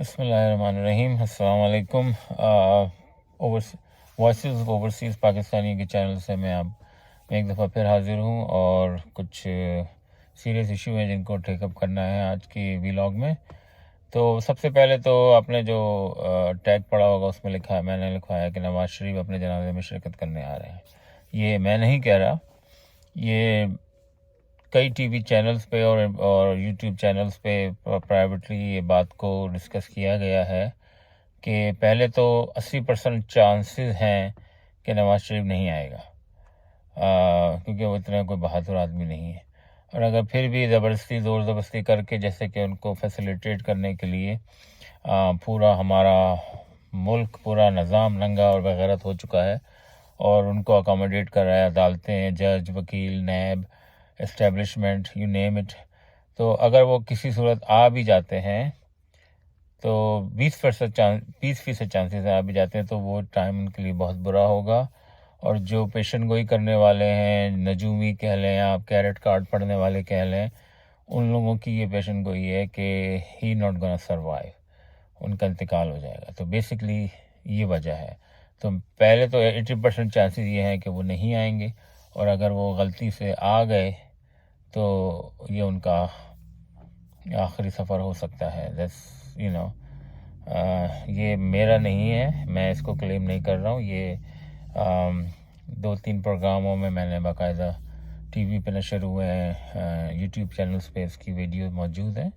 بسم اللہ الرحمن الرحیم. السلام علیکم. وائسز آف اوورسیز پاکستانی کے چینل سے میں ایک دفعہ پھر حاضر ہوں اور کچھ سیریس ایشو ہیں جن کو ٹیک اپ کرنا ہے آج کی ویلاگ میں. تو سب سے پہلے تو آپ نے جو ٹیگ پڑھا ہوگا اس میں میں نے لکھوایا کہ نواز شریف اپنے جنازے میں شرکت کرنے آ رہے ہیں. یہ میں نہیں کہہ رہا، یہ کئی ٹی وی چینلز پہ اور یوٹیوب چینلز پہ پرائیویٹلی یہ بات کو ڈسکس کیا گیا ہے کہ پہلے تو 80% چانسز ہیں کہ نواز شریف نہیں آئے گا، کیونکہ وہ اتنا کوئی بہادر آدمی نہیں ہے. اور اگر پھر بھی زور زبردستی کر کے، جیسے کہ ان کو فیسیلیٹیٹ کرنے کے لیے پورا ہمارا ملک، پورا نظام ننگا اور بغیرت ہو چکا ہے اور ان کو اکاموڈیٹ کر رہا ہے، عدالتیں، جج، وکیل، NAB, establishment, you name it. تو اگر وہ کسی صورت آ بھی جاتے ہیں تو 20% چانسز آ بھی جاتے ہیں تو وہ ٹائم ان کے لیے بہت برا ہوگا. اور جو پیشن گوئی کرنے والے ہیں، نجومی کہہ لیں، آپ کیرٹ کارڈ پڑھنے والے کہہ لیں، ان لوگوں کی یہ پیشن گوئی ہے کہ ہی ناٹ گونا سروائیو، ان کا انتقال ہو جائے گا. تو بیسکلی یہ وجہ ہے. تو پہلے تو 80% چانسز یہ ہیں کہ وہ نہیں آئیں گے، اور اگر وہ غلطی سے آ گئے تو یہ ان کا آخری سفر ہو سکتا ہے. یہ میرا نہیں ہے، میں اس کو کلیم نہیں کر رہا ہوں. یہ 2-3 پروگراموں میں نے باقاعدہ ٹی وی پہ نشر ہوئے ہیں، یوٹیوب چینلز پہ اس کی ویڈیو موجود ہیں،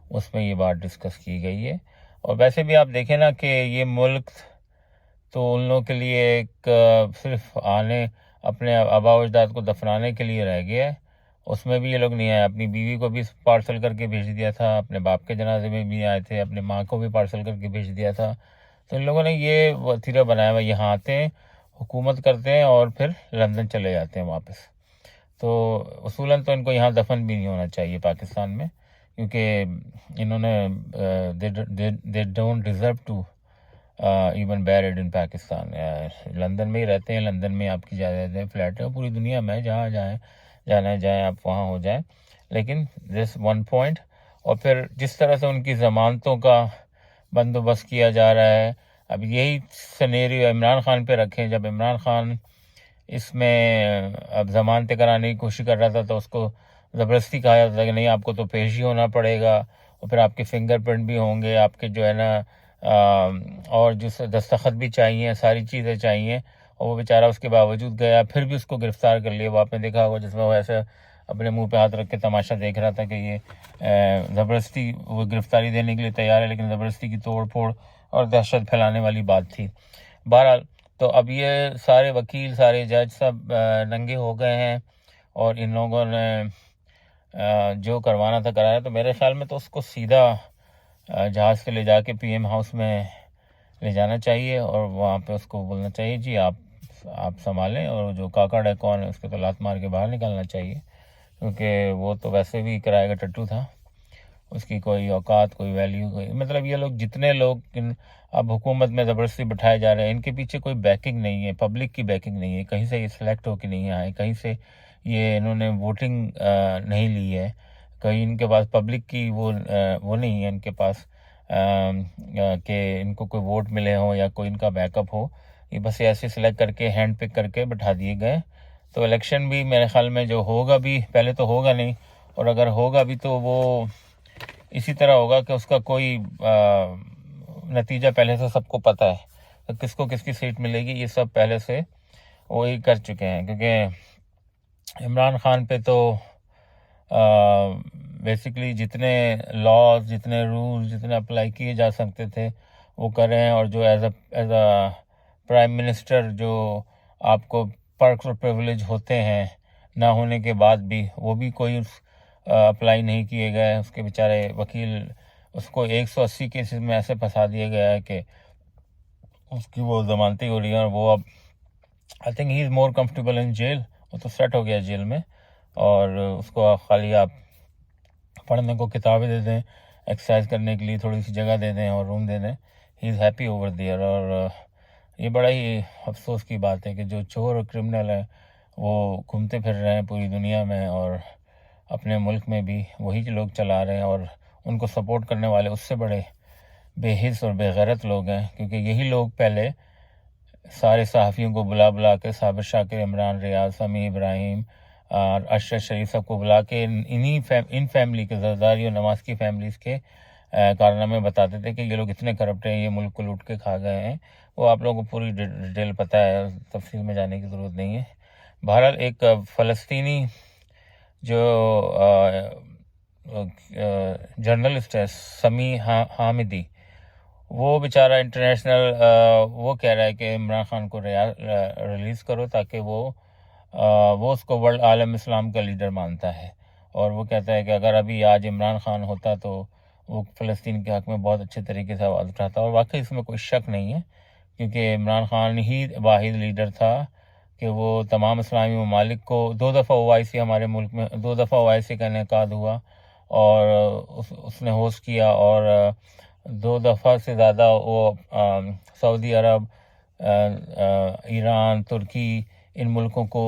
اس میں یہ بات ڈسکس کی گئی ہے. اور ویسے بھی آپ دیکھیں نا کہ یہ ملک تو ان لوگوں کے لیے ایک صرف اپنے آباء و اجداد کو دفنانے کے لیے رہ گیا ہے. اس میں بھی یہ لوگ نہیں آئے. اپنی بیوی کو بھی پارسل کر کے بھیج دیا تھا، اپنے باپ کے جنازے میں بھی آئے تھے، اپنے ماں کو بھی پارسل کر کے بھیج دیا تھا. تو ان لوگوں نے یہ وتیرہ بنایا ہوا، یہاں آتے ہیں، حکومت کرتے ہیں اور پھر لندن چلے جاتے ہیں واپس. تو اصولاً تو ان کو یہاں دفن بھی نہیں ہونا چاہیے پاکستان میں، کیونکہ انہوں نے they don't deserve to even buried in Pakistan. London میں ہی رہتے ہیں، لندن میں آپ کی جائیدادیں، فلیٹ ہے، پوری دنیا میں جہاں جانا جائیں آپ وہاں ہو جائیں. لیکن دس ون پوائنٹ. اور پھر جس طرح سے ان کی ضمانتوں کا بندوبست کیا جا رہا ہے، اب یہی سینیریو عمران خان پہ رکھیں. جب عمران خان اس میں اب ضمانتیں کرانے کی کوشش کر رہا تھا تو اس کو زبردستی کہا جاتا تھا کہ نہیں، آپ کو تو پیش ہی ہونا پڑے گا، اور پھر آپ کے فنگر پرنٹ بھی ہوں گے، آپ کے جو ہے نا اور جو دستخط بھی چاہیے، ساری چیزیں چاہیے. اور وہ بیچارہ اس کے باوجود گیا، پھر بھی اس کو گرفتار کر لیا. وہ آپ نے دیکھا ہوگا جس میں وہ ایسے اپنے منہ پہ ہاتھ رکھ کے تماشا دیکھ رہا تھا کہ یہ زبردستی وہ گرفتاری دینے کے لیے تیار ہے، لیکن زبردستی کی توڑ پھوڑ اور دہشت پھیلانے والی بات تھی. بہرحال تو اب یہ سارے وکیل، سارے جج سب ننگے ہو گئے ہیں، اور ان لوگوں نے جو کروانا تھا کرایا. تو میرے خیال میں تو اس کو سیدھا جہاز سے لے جا کے پی ایم ہاؤس میں لے جانا چاہیے، اور وہاں پہ اس کو بولنا چاہیے جی آپ سنبھالیں، اور جو کاکڑ ہے کون ہے اس کو تو لات مار کے باہر نکالنا چاہیے، کیونکہ وہ تو ویسے بھی کرائے کا ٹٹو تھا. اس کی کوئی اوقات، کوئی ویلیو، مطلب یہ لوگ جتنے لوگ اب حکومت میں زبردستی بٹھائے جا رہے ہیں، ان کے پیچھے کوئی بیکنگ نہیں ہے، پبلک کی بیکنگ نہیں ہے، کہیں سے یہ سلیکٹ ہو کے نہیں آئے، کہیں سے یہ انہوں نے ووٹنگ نہیں لی ہے، کہیں ان کے پاس پبلک کی وہ نہیں ہے ان کے پاس کہ ان کو کوئی ووٹ ملے ہوں یا کوئی ان کا بیک اپ ہو. یہ بس ایسے سلیکٹ کر کے ہینڈ پک کر کے بٹھا دیے گئے. تو الیکشن بھی میرے خیال میں جو ہوگا بھی پہلے تو ہوگا نہیں، اور اگر ہوگا بھی تو وہ اسی طرح ہوگا کہ اس کا کوئی نتیجہ پہلے سے سب کو پتہ ہے، کس کو کس کی سیٹ ملے گی، یہ سب پہلے سے وہی کر چکے ہیں. کیونکہ عمران خان پہ تو بیسکلی جتنے لاز، جتنے رولز، جتنے اپلائی کیے جا سکتے تھے وہ کر رہے ہیں. اور جو ایز اے پرائم منسٹر جو آپ کو پرکس اور پریولیج ہوتے ہیں نہ ہونے کے بعد بھی، وہ بھی کوئی اپلائی نہیں کیے گئے. اس کے بیچارے وکیل، اس کو 180 کیسز میں ایسے پھنسا دیا گیا ہے کہ اس کی وہ ضمانتیں ہو رہی ہیں، اور وہ اب I think he is more comfortable in jail. وہ تو سیٹ ہو گیا جیل میں، اور اس کو خالی آپ پڑھنے کو کتابیں دے دیں، ایکسرسائز کرنے کے لیے تھوڑی سی جگہ دے دیں اور روم دے دیں، ہی از ہیپی اوور دیئر. اور یہ بڑا ہی افسوس کی بات ہے کہ جو چور اور کرمنل ہیں وہ گھومتے پھر رہے ہیں پوری دنیا میں، اور اپنے ملک میں بھی وہی لوگ چلا رہے ہیں، اور ان کو سپورٹ کرنے والے اس سے بڑے بے حس اور بے غیرت لوگ ہیں، کیونکہ یہی لوگ پہلے سارے صحافیوں کو بلا بلا کے صابر شاکر، عمران ریاض، سمیع ابراہیم اور اشرف شریف سب کو بلا کے ان فیملی کے، زرداری اور نواز کی فیملیز کے کارنامے بتاتے تھے کہ یہ لوگ اتنے کرپٹ ہیں، یہ ملک کو لوٹ کے کھا گئے ہیں۔ وہ آپ لوگوں کو پوری ڈیٹیل پتہ ہے، تفصیل میں جانے کی ضرورت نہیں ہے۔ بہرحال ایک فلسطینی جو جرنلسٹ ہے سمیع حامدی، وہ بیچارہ انٹرنیشنل وہ کہہ رہا ہے کہ عمران خان کو ریلیز کرو تاکہ وہ اس کو ورلڈ عالم اسلام کا لیڈر مانتا ہے، اور وہ کہتا ہے کہ اگر ابھی آج عمران خان ہوتا تو وہ فلسطین کے حق میں بہت اچھے طریقے سے آواز اٹھاتا، اور واقعی اس میں کوئی شک نہیں ہے، کیونکہ عمران خان ہی واحد لیڈر تھا کہ وہ تمام اسلامی ممالک کو 2 دفعہ OIC ہمارے ملک میں 2 دفعہ OIC کا انعقاد ہوا اور اس نے ہوسٹ کیا، اور 2 دفعہ سے زیادہ وہ سعودی عرب، ایران، ترکی، ان ملکوں کو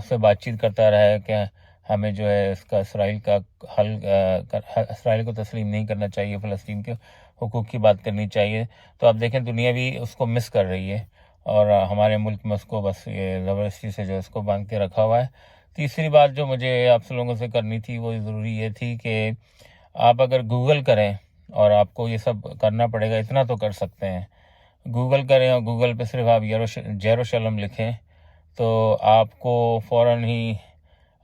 سے بات چیت کرتا رہا ہے کہ ہمیں جو ہے اس کا اسرائیل کا حل اسرائیل کو تسلیم نہیں کرنا چاہیے، فلسطین کے حقوق کی بات کرنی چاہیے۔ تو آپ دیکھیں دنیا بھی اس کو مس کر رہی ہے، اور ہمارے ملک میں اس کو بس یہ زبردستی سے جو اس کو باندھ کے رکھا ہوا ہے۔ تیسری بات جو مجھے آپ لوگوں سے کرنی تھی وہ ضروری یہ تھی کہ آپ اگر گوگل کریں، اور آپ کو یہ سب کرنا پڑے گا، اتنا تو کر سکتے ہیں، گوگل کریں اور گوگل پہ صرف آپ یروشلم لکھیں تو آپ کو فوراً ہی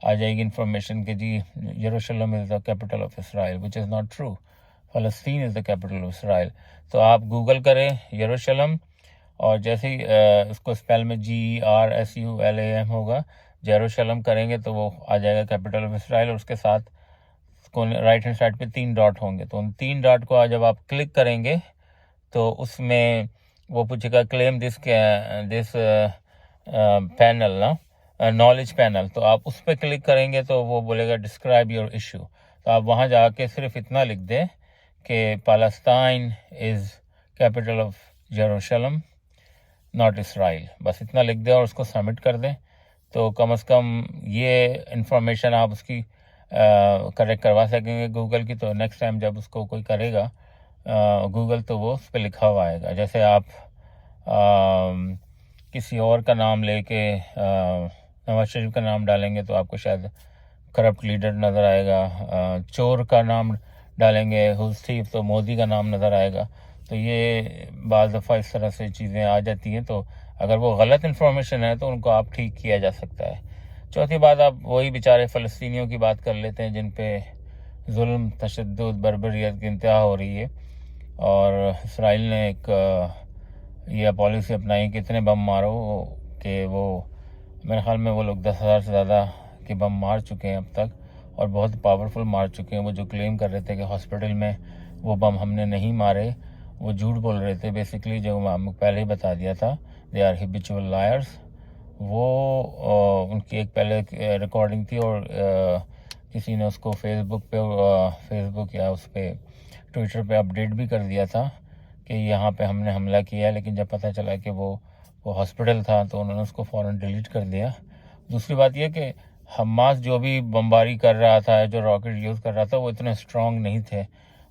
آ جائے گی انفارمیشن کہ جی یروشلم is the capital of Israel, which is not true, فلسطین از دا کیپٹل آف اسرائیل۔ تو آپ گوگل کریں یروشلم، اور جیسے ہی اس کو اسپیل میں GERSULAM ہوگا، یروشلم کریں گے تو وہ آ جائے گا کیپٹل آف اسرائیل، اور اس کے ساتھ رائٹ ہینڈ سائڈ پہ 3 ڈاٹ ہوں گے، تو ان 3 ڈاٹ کو جب آپ کلک کریں گے تو اس میں وہ پوچھے گا کلیم دس پینل نا نالج پینل، تو آپ اس پہ کلک کریں گے تو وہ بولے گا ڈسکرائب یور ایشو، تو آپ وہاں جا کے صرف اتنا لکھ دیں کہ پیلسٹائن از کیپٹل آف یروشلم ناٹ اسرائیل، بس اتنا لکھ دیں اور اس کو سبمٹ کر دیں، تو کم از کم یہ انفارمیشن آپ اس کی کریکٹ کروا سکیں گے گوگل کی۔ تو نیکسٹ ٹائم جب اس کو کوئی کرے گا گوگل تو وہ اس پہ لکھا ہوا آئے گا۔ جیسے آپ کسی اور کا نام لے کے نواز شریف کا نام ڈالیں گے تو آپ کو شاید کرپٹ لیڈر نظر آئے گا، چور کا نام ڈالیں گے حسیف تو مودی کا نام نظر آئے گا، تو یہ بعض دفعہ اس طرح سے چیزیں آ جاتی ہیں، تو اگر وہ غلط انفارمیشن ہے تو ان کو آپ ٹھیک کیا جا سکتا ہے۔ چوتھی بات، آپ وہی بیچارے فلسطینیوں کی بات کر لیتے ہیں جن پہ ظلم، تشدد، بربریت کی انتہا ہو رہی ہے، اور اسرائیل نے ایک یہ پالیسی اپنائی کہ اتنے بم مارو کہ وہ میرے خیال میں وہ لوگ 10,000 سے زیادہ کے بم مار چکے ہیں اب تک، اور بہت پاورفل مار چکے ہیں۔ وہ جو کلیم کر رہے تھے کہ ہاسپٹل میں وہ بم ہم نے نہیں مارے، وہ جھوٹ بول رہے تھے بیسیکلی، جو ہم پہلے ہی بتا دیا تھا، دے آر ہیبیچول لائرز۔ وہ ان کی ایک پہلے ریکارڈنگ تھی، اور کسی نے اس کو فیس بک یا اس پہ ٹویٹر پہ اپڈیٹ بھی کر دیا تھا کہ یہاں پہ ہم نے حملہ کیا، لیکن جب پتہ چلا کہ وہ ہاسپٹل تھا تو انہوں نے اس کو فوراً ڈیلیٹ کر دیا۔ دوسری بات یہ کہ حماس جو بھی بمباری کر رہا تھا، جو راکٹ یوز کر رہا تھا، وہ اتنے اسٹرانگ نہیں تھے۔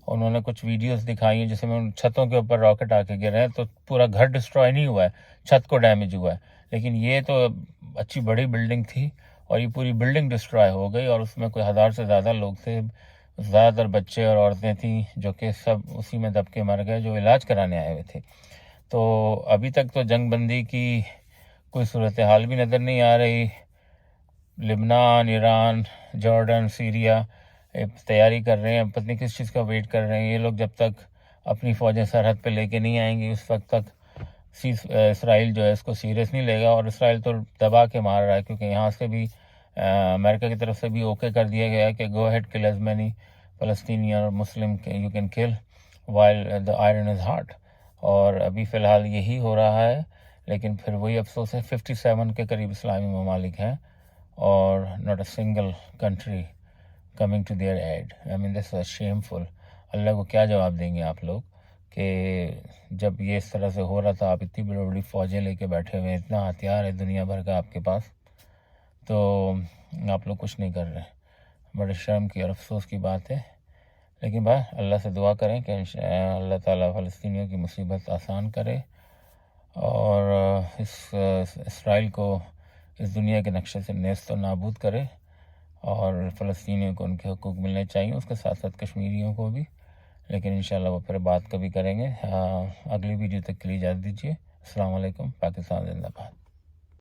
انہوں نے کچھ ویڈیوز دکھائی ہیں جس میں ان چھتوں کے اوپر راکٹ آ کے گرے ہیں، تو پورا گھر ڈسٹروائے نہیں ہوا ہے، چھت کو ڈیمیج ہوا ہے، لیکن یہ تو اچھی بڑی بلڈنگ تھی اور یہ پوری بلڈنگ ڈسٹروائے ہو گئی، اور اس میں کوئی 1000 سے زیادہ لوگ تھے، زیادہ تر بچے اور عورتیں تھیں، جو کہ سب اسی میں دب کے مر گئے جو علاج کرانے آئے ہوئے تھے۔ تو ابھی تک تو جنگ بندی کی کوئی صورتحال بھی نظر نہیں آ رہی۔ لبنان، ایران، جارڈن، سیریا تیاری کر رہے ہیں، پتہ نہیں کس چیز کا ویٹ کر رہے ہیں یہ لوگ، جب تک اپنی فوجیں سرحد پہ لے کے نہیں آئیں گی اس وقت تک اسرائیل جو ہے اس کو سیریس نہیں لے گا، اور اسرائیل تو دبا کے مار رہا ہے، کیونکہ یہاں سے بھی امریکہ کی طرف سے بھی اوکے کر دیا گیا ہے کہ go head kill as many Palestinians اور مسلم you can kill while the iron is hot, اور ابھی فی الحال یہی ہو رہا ہے۔ لیکن پھر وہی افسوس ہے 57 کے قریب اسلامی ممالک ہیں، اور not a single country coming to their aid. I mean, this is shameful. اللہ کو کیا جواب دیں گے آپ لوگ کہ جب یہ اس طرح سے ہو رہا تھا، آپ اتنی بڑی بڑی فوجیں لے کے بیٹھے ہوئے ہیں، اتنا ہتھیار ہے دنیا بھر کا آپ کے پاس، تو آپ لوگ کچھ نہیں کر رہے۔ بڑے شرم کی اور افسوس کی بات ہے، لیکن بھائی اللہ سے دعا کریں کہ اللہ تعالیٰ فلسطینیوں کی مصیبت آسان کرے اور اسرائیل کو اس دنیا کے نقشے سے نیست و نابود کرے، اور فلسطینیوں کو ان کے حقوق ملنے چاہیے، اس کے ساتھ ساتھ کشمیریوں کو بھی. لیکن انشاءاللہ وہ پھر بات کبھی کریں گے. اگلی ویڈیو تک کے لیے اجازت دیجیے. السلام علیکم. پاکستان زندہ باد.